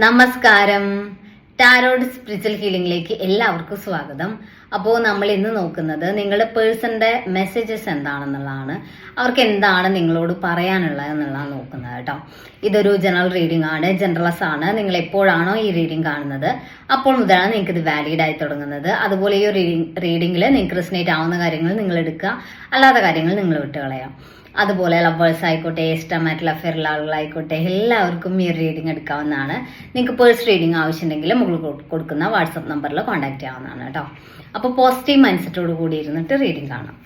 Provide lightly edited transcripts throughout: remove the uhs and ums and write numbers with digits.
നമസ്കാരം. Tarot spiritual ഹീലിംഗിലേക്ക് എല്ലാവർക്കും സ്വാഗതം. അപ്പോൾ നമ്മൾ ഇന്ന് നോക്കുന്നത് നിങ്ങളുടെ പേഴ്സന്റെ മെസ്സേജസ് എന്താണെന്നുള്ളതാണ്. അവർക്ക് എന്താണ് നിങ്ങളോട് പറയാനുള്ളത് എന്നുള്ളതാണ് നോക്കുന്നത് കേട്ടോ. ഇതൊരു ജനറൽ റീഡിംഗ് ആണ്, ജനറൽസ് ആണ്. നിങ്ങൾ എപ്പോഴാണോ ഈ റീഡിംഗ് കാണുന്നത് അപ്പോൾ മുതലാണ് നിങ്ങൾക്ക് ഇത് വാലിഡ് ആയി തുടങ്ങുന്നത്. അതുപോലെ ഈ റീഡിംഗിൽ നിങ്ങൾക്ക് റെസനേറ്റ് ആവുന്ന കാര്യങ്ങൾ നിങ്ങൾ എടുക്കുക, അല്ലാത്ത കാര്യങ്ങൾ നിങ്ങൾ വിട്ടുകളയാം. അതുപോലെ ലവേഴ്സ് ആയിക്കോട്ടെ, ഇഷ്ടമായിട്ടുള്ള അഫെയറുള്ള ആളുകളായിക്കോട്ടെ, എല്ലാവർക്കും ഈ റീഡിംഗ് എടുക്കാവുന്നതാണ്. നിങ്ങൾക്ക് പേഴ്സ് റീഡിംഗ് ആവശ്യമുണ്ടെങ്കിൽ മുകളിൽ കൊടുക്കുന്ന വാട്സപ്പ് നമ്പറിൽ കോൺടാക്ട് ചെയ്യാവുന്നതാണ് കേട്ടോ. അപ്പോൾ പോസിറ്റീവ് മൈൻഡ് സെറ്റോട് കൂടി ഇരുന്നിട്ട് റീഡിംഗ് കാണാം.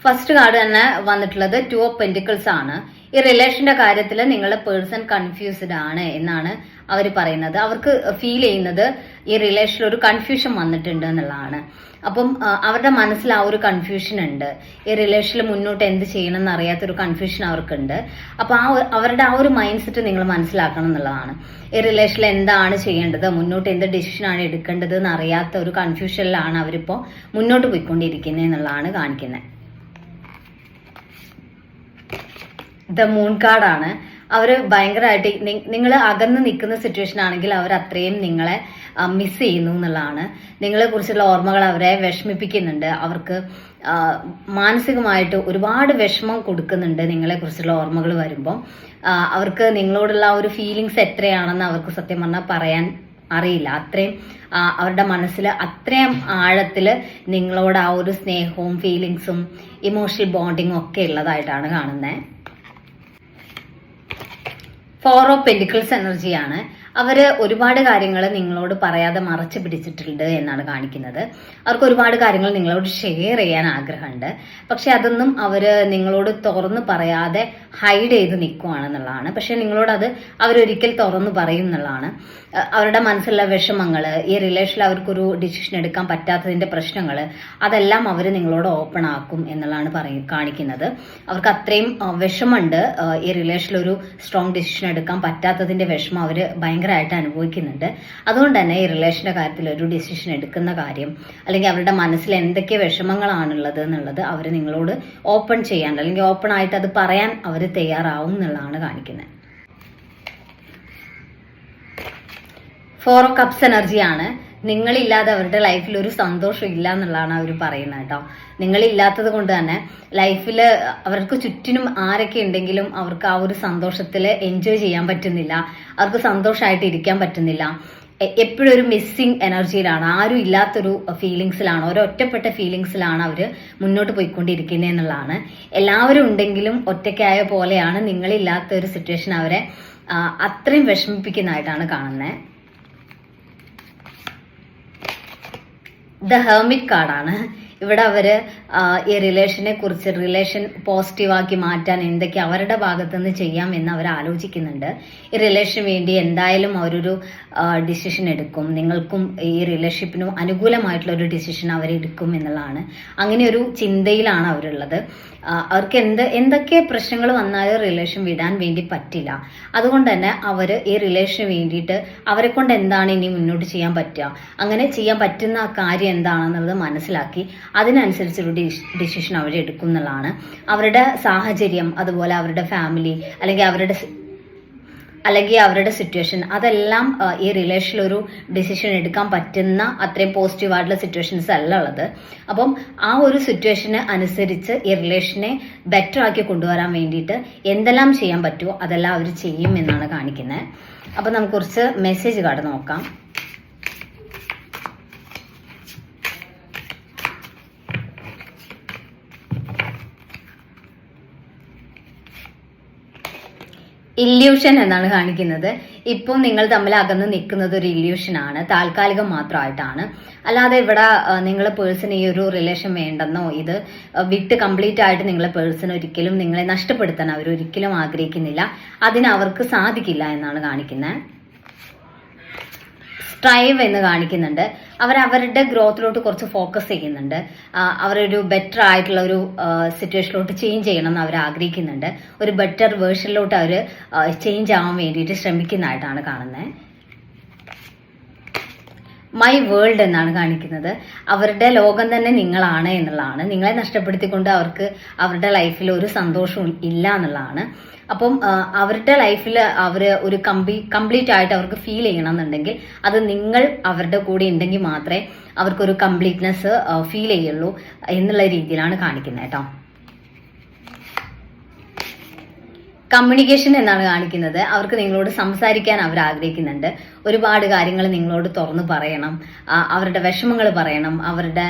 ഫസ്റ്റ് കാർഡ് തന്നെ വന്നിട്ടുള്ളത് 2 ഓഫ് പെന്റിക്കിൾസ് ആണ്. ഈ റിലേഷന്റെ കാര്യത്തിൽ നിങ്ങളുടെ പേഴ്സൺ കൺഫ്യൂസ്ഡ് ആണ് എന്നാണ് അവർ പറയുന്നത്. അവർക്ക് ഫീൽ ചെയ്യുന്നത് ഈ റിലേഷനിൽ ഒരു കൺഫ്യൂഷൻ വന്നിട്ടുണ്ട് എന്നുള്ളതാണ്. അപ്പം അവരുടെ മനസ്സിൽ ആ ഒരു കൺഫ്യൂഷൻ ഉണ്ട്. ഈ റിലേഷനിൽ മുന്നോട്ട് എന്ത് ചെയ്യണം എന്ന് അറിയാത്തൊരു കൺഫ്യൂഷൻ അവർക്കുണ്ട്. അപ്പൊ അവരുടെ ആ ഒരു മൈൻഡ് സെറ്റ് നിങ്ങൾ മനസ്സിലാക്കണം എന്നുള്ളതാണ്. ഈ റിലേഷനിൽ എന്താണ് ചെയ്യേണ്ടത്, മുന്നോട്ട് എന്ത് ഡിസിഷനാണ് എടുക്കേണ്ടത് എന്ന് അറിയാത്ത ഒരു കൺഫ്യൂഷനിലാണ് അവരിപ്പോ മുന്നോട്ട് പോയിക്കൊണ്ടിരിക്കുന്നത് എന്നുള്ളതാണ് കാണിക്കുന്നത്. ദ മൂൺ കാർഡാണ്. അവര് ഭയങ്കരമായിട്ട് നിങ്ങൾ അകന്ന് നിൽക്കുന്ന സിറ്റുവേഷൻ ആണെങ്കിൽ അവർ അത്രയും നിങ്ങളെ മിസ് ചെയ്യുന്നു എന്നുള്ളതാണ്. നിങ്ങളെ കുറിച്ചുള്ള ഓർമ്മകൾ അവരെ വിഷമിപ്പിക്കുന്നുണ്ട്. അവർക്ക് മാനസികമായിട്ട് ഒരുപാട് വിഷമം കൊടുക്കുന്നുണ്ട് നിങ്ങളെ കുറിച്ചുള്ള ഓർമ്മകൾ വരുമ്പോൾ. അവർക്ക് നിങ്ങളോടുള്ള ഒരു ഫീലിങ്സ് എത്രയാണെന്ന് അവർക്ക് സത്യം പറഞ്ഞാൽ പറയാൻ അറിയില്ല. അത്രയും അവരുടെ മനസ്സിൽ അത്രയും ആഴത്തിൽ നിങ്ങളോട് ആ ഒരു സ്നേഹവും ഫീലിങ്സും ഇമോഷണൽ ബോണ്ടിങ്ങും ഒക്കെ ഉള്ളതായിട്ടാണ് കാണുന്നത്. 4 ഓഫ് പെന്റിക്കിൾസ് എനർജിയാണ്. അവര് ഒരുപാട് കാര്യങ്ങൾ നിങ്ങളോട് പറയാതെ മറച്ചു പിടിച്ചിട്ടുണ്ട് എന്നാണ് കാണിക്കുന്നത്. അവർക്ക് ഒരുപാട് കാര്യങ്ങൾ നിങ്ങളോട് ഷെയർ ചെയ്യാൻ ആഗ്രഹമുണ്ട്. പക്ഷെ അതൊന്നും അവര് നിങ്ങളോട് തുറന്നു പറയാതെ ഹൈഡ് ചെയ്ത് നിൽക്കുവാണെന്നുള്ളതാണ്. പക്ഷെ നിങ്ങളോട് അത് അവരൊരിക്കൽ തുറന്നു പറയും എന്നുള്ളതാണ്. അവരുടെ മനസ്സിലുള്ള വിഷമങ്ങൾ, ഈ റിലേഷനിൽ അവർക്കൊരു ഡിസിഷൻ എടുക്കാൻ പറ്റാത്തതിന്റെ പ്രശ്നങ്ങൾ, അതെല്ലാം അവർ നിങ്ങളോട് ഓപ്പൺ ആക്കും എന്നുള്ളതാണ് കാണിക്കുന്നത്. അവർക്ക് അത്രയും വിഷമമുണ്ട്. ഈ റിലേഷനിൽ ഒരു സ്ട്രോങ് ഡിസിഷൻ എടുക്കാൻ പറ്റാത്തതിന്റെ വിഷമം അവർ ഭയങ്കരമായിട്ട് അനുഭവിക്കുന്നുണ്ട്. അതുകൊണ്ട് തന്നെ ഈ റിലേഷന്റെ കാര്യത്തിൽ ഒരു ഡിസിഷൻ എടുക്കുന്ന കാര്യം, അല്ലെങ്കിൽ അവരുടെ മനസ്സിൽ എന്തൊക്കെ വിഷമങ്ങളാണുള്ളത് എന്നുള്ളത് അവർ നിങ്ങളോട് ഓപ്പൺ ചെയ്യാൻ, അല്ലെങ്കിൽ ഓപ്പൺ ആയിട്ട് അത് പറയാൻ അവർ തയ്യാറാവും എന്നുള്ളതാണ് കാണിക്കുന്നത്. 4 ഓഫ് കപ്സ് എനർജിയാണ്. നിങ്ങളില്ലാതെ അവരുടെ ലൈഫിൽ ഒരു സന്തോഷം ഇല്ല എന്നുള്ളതാണ് അവർ പറയുന്നത് കേട്ടോ. നിങ്ങളില്ലാത്തത് കൊണ്ട് തന്നെ ലൈഫിൽ അവർക്ക് ചുറ്റിനും ആരൊക്കെ ഉണ്ടെങ്കിലും അവർക്ക് ആ ഒരു സന്തോഷത്തിൽ എൻജോയ് ചെയ്യാൻ പറ്റുന്നില്ല. അവർക്ക് സന്തോഷമായിട്ട് ഇരിക്കാൻ പറ്റുന്നില്ല. എപ്പോഴും ഒരു മിസ്സിങ് എനർജിയിലാണ്, ആരും ഇല്ലാത്തൊരു ഫീലിങ്സിലാണ്, ഒരൊറ്റപ്പെട്ട ഫീലിങ്സിലാണ് അവർ മുന്നോട്ട് പോയിക്കൊണ്ടിരിക്കുന്നത് എന്നുള്ളതാണ്. എല്ലാവരും ഉണ്ടെങ്കിലും ഒറ്റയ്ക്കായ പോലെയാണ് നിങ്ങളില്ലാത്ത ഒരു സിറ്റുവേഷൻ അവരെ അത്രയും വിഷമിപ്പിക്കുന്നതായിട്ടാണ് കാണുന്നത്. ദ ഹെർമിറ്റ് കാർഡാണ്. ഇവിടെ അവര് ഈ റിലേഷനെ കുറിച്ച്, റിലേഷൻ പോസിറ്റീവാക്കി മാറ്റാൻ എന്തൊക്കെ അവരുടെ ഭാഗത്തുനിന്ന് ചെയ്യാം എന്ന് അവർ ആലോചിക്കുന്നുണ്ട്. ഈ റിലേഷന് വേണ്ടി എന്തായാലും അവരൊരു ഡിസിഷൻ എടുക്കും. നിങ്ങൾക്കും ഈ റിലേഷൻഷിപ്പിനും അനുകൂലമായിട്ടുള്ള ഒരു ഡിസിഷൻ അവരെടുക്കും എന്നുള്ളതാണ്. അങ്ങനെ ഒരു ചിന്തയിലാണ് അവരുള്ളത്. അവർക്ക് എന്തൊക്കെ പ്രശ്നങ്ങൾ വന്നാലും റിലേഷൻ വിടാൻ വേണ്ടി പറ്റില്ല. അതുകൊണ്ട് തന്നെ അവർ ഈ റിലേഷന് വേണ്ടിയിട്ട് അവരെ കൊണ്ട് എന്താണ് ഇനി മുന്നോട്ട് ചെയ്യാൻ പറ്റുക, അങ്ങനെ ചെയ്യാൻ പറ്റുന്ന കാര്യം എന്താണെന്നുള്ളത് മനസ്സിലാക്കി അതിനനുസരിച്ചൊരു ഡിസിഷൻ അവർ എടുക്കും എന്നുള്ളതാണ്. അവരുടെ സാഹചര്യം, അതുപോലെ അവരുടെ ഫാമിലി, അല്ലെങ്കിൽ അവരുടെ സിറ്റുവേഷൻ, അതെല്ലാം ഈ റിലേഷനിൽ ഒരു ഡിസിഷൻ എടുക്കാൻ പറ്റുന്ന അത്രയും പോസിറ്റീവായിട്ടുള്ള സിറ്റുവേഷൻസ് അല്ല ഉള്ളത്. അപ്പം ആ ഒരു സിറ്റുവേഷന് അനുസരിച്ച് ഈ റിലേഷനെ ബെറ്റർ ആക്കി കൊണ്ടുവരാൻ വേണ്ടിയിട്ട് എന്തെല്ലാം ചെയ്യാൻ പറ്റുമോ അതെല്ലാം അവർ ചെയ്യും എന്നാണ് കാണിക്കുന്നത്. അപ്പം നമുക്ക് കുറച്ച് മെസ്സേജ് കാർഡ് നോക്കാം. ഇല്യൂഷൻ എന്നാണ് കാണിക്കുന്നത്. ഇപ്പോൾ നിങ്ങൾ തമ്മിൽ അകന്ന് നിൽക്കുന്നത് ഒരു ഇല്യൂഷനാണ്, താൽക്കാലികം മാത്രമായിട്ടാണ്. അല്ലാതെ ഇവിടെ നിങ്ങളെ പേഴ്സൺ ഈ ഒരു റിലേഷൻ വേണ്ടെന്നോ, ഇത് വിട്ട് കംപ്ലീറ്റ് ആയിട്ട് നിങ്ങളെ പേഴ്സൺ ഒരിക്കലും നിങ്ങളെ നഷ്ടപ്പെടുത്താൻ അവരൊരിക്കലും ആഗ്രഹിക്കുന്നില്ല. അതിന് അവർക്ക് സാധിക്കില്ല എന്നാണ് കാണിക്കുന്നത്. സ്ട്രൈവ് എന്ന് കാണിക്കുന്നുണ്ട്. അവരവരുടെ ഗ്രോത്തിലോട്ട് കുറച്ച് ഫോക്കസ് ചെയ്യുന്നുണ്ട്. അവരൊരു ബെറ്റർ ആയിട്ടുള്ള ഒരു സിറ്റുവേഷനിലോട്ട് ചേഞ്ച് ചെയ്യണം എന്ന് അവർ ആഗ്രഹിക്കുന്നുണ്ട്. ഒരു ബെറ്റർ വേർഷനിലോട്ട് അവർ ചേഞ്ച് ആവാൻ വേണ്ടിയിട്ട് ശ്രമിക്കുന്നതായിട്ടാണ് കാണുന്നത്. മൈ വേൾഡ് എന്നാണ് കാണിക്കുന്നത്. അവരുടെ ലോകം തന്നെ നിങ്ങളാണ് എന്നുള്ളതാണ്. നിങ്ങളെ നഷ്ടപ്പെടുത്തിക്കൊണ്ട് അവർക്ക് അവരുടെ ലൈഫിൽ ഒരു സന്തോഷവും ഇല്ല എന്നുള്ളതാണ്. അപ്പം അവരുടെ ലൈഫിൽ അവർ ഒരു കംപ്ലീറ്റ് ആയിട്ട് അവർക്ക് ഫീൽ ചെയ്യണം എന്നുണ്ടെങ്കിൽ അത് നിങ്ങൾ അവരുടെ കൂടെ ഉണ്ടെങ്കിൽ മാത്രമേ അവർക്കൊരു കംപ്ലീറ്റ്നെസ് ഫീൽ ചെയ്യുള്ളൂ എന്നുള്ള രീതിയിലാണ് കാണിക്കുന്നത് കേട്ടോ. കമ്മ്യൂണിക്കേഷൻ എന്നാണ് കാണിക്കുന്നത്. അവർക്ക് നിങ്ങളോട് സംസാരിക്കാൻ അവർ ആഗ്രഹിക്കുന്നുണ്ട്. ഒരുപാട് കാര്യങ്ങൾ നിങ്ങളോട് തുറന്നു പറയണം, അവരുടെ വിഷമങ്ങൾ പറയണം, അവരുടെ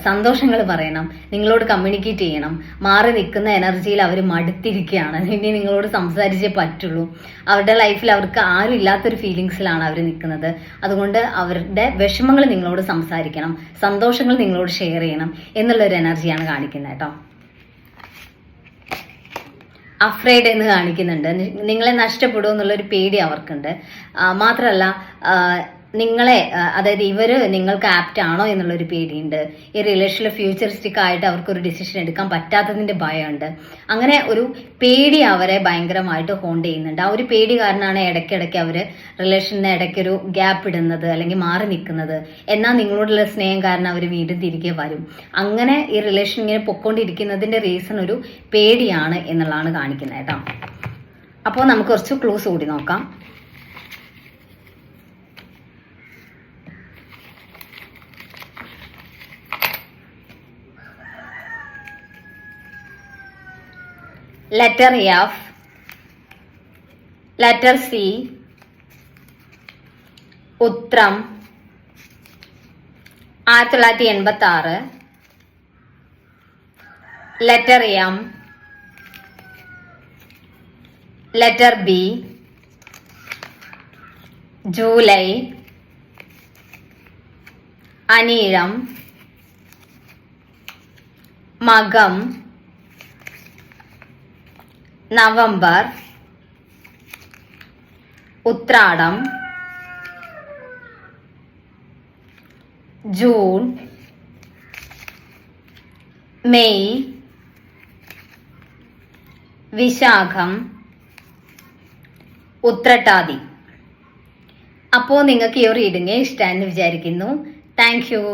സന്തോഷങ്ങൾ പറയണം, നിങ്ങളോട് കമ്മ്യൂണിക്കേറ്റ് ചെയ്യണം. മാറി നിൽക്കുന്ന എനർജിയിൽ അവർ മടുത്തിരിക്കുകയാണ്. ഇനി നിങ്ങളോട് സംസാരിച്ചേ പറ്റുള്ളൂ. അവരുടെ ലൈഫിൽ അവർക്ക് ആരും ഇല്ലാത്തൊരു ഫീലിങ്സിലാണ് അവർ നിൽക്കുന്നത്. അതുകൊണ്ട് അവരുടെ വിഷമങ്ങൾ നിങ്ങളോട് സംസാരിക്കണം, സന്തോഷങ്ങൾ നിങ്ങളോട് ഷെയർ ചെയ്യണം എന്നുള്ളൊരു എനർജിയാണ് കാണിക്കുന്നത് കേട്ടോ. അഫ്രൈഡ് എന്ന് കാണിക്കുന്നുണ്ട്. നിങ്ങളെ നഷ്ടപ്പെടുമോ എന്നുള്ളൊരു പേടി അവർക്കുണ്ട്. മാത്രമല്ല നിങ്ങളെ, അതായത് ഇവര് നിങ്ങൾക്ക് ആപ്റ്റ് ആണോ എന്നുള്ളൊരു പേടിയുണ്ട്. ഈ റിലേഷനിൽ ഫ്യൂച്ചറിസ്റ്റിക് ആയിട്ട് അവർക്കൊരു ഡിസിഷൻ എടുക്കാൻ പറ്റാത്തതിന്റെ ഭയമുണ്ട്. അങ്ങനെ ഒരു പേടി അവരെ ഭയങ്കരമായിട്ട് ഹോണ്ട് ചെയ്യുന്നുണ്ട്. ആ ഒരു പേടി കാരണമാണ് ഇടയ്ക്കിടയ്ക്ക് അവർ റിലേഷന് ഇടയ്ക്കൊരു ഗ്യാപ്പ് ഇടുന്നത് അല്ലെങ്കിൽ മാറി നിൽക്കുന്നത്. എന്നാൽ നിങ്ങളോടുള്ള സ്നേഹം കാരണം അവർ വീണ്ടും തിരികെ വരും. അങ്ങനെ ഈ റിലേഷൻ ഇങ്ങനെ പൊക്കോണ്ടിരിക്കുന്നതിന്റെ റീസൺ ഒരു പേടിയാണ് എന്നുള്ളതാണ് കാണിക്കുന്നത് കേട്ടോ. അപ്പോൾ നമുക്ക് കുറച്ച് ക്ലൂസ് കൂടി നോക്കാം. Letter F, letter C, Uthram 1986, letter M, letter B, July, Anizham, Makam, November, Uthradam, June, May, Vishakham, Uthrattathi. അപ്പോൾ നിങ്ങൾക്ക് ഈ റീഡിങ് ഇഷ്ടമായെന്ന് വിചാരിക്കുന്നു. Thank U.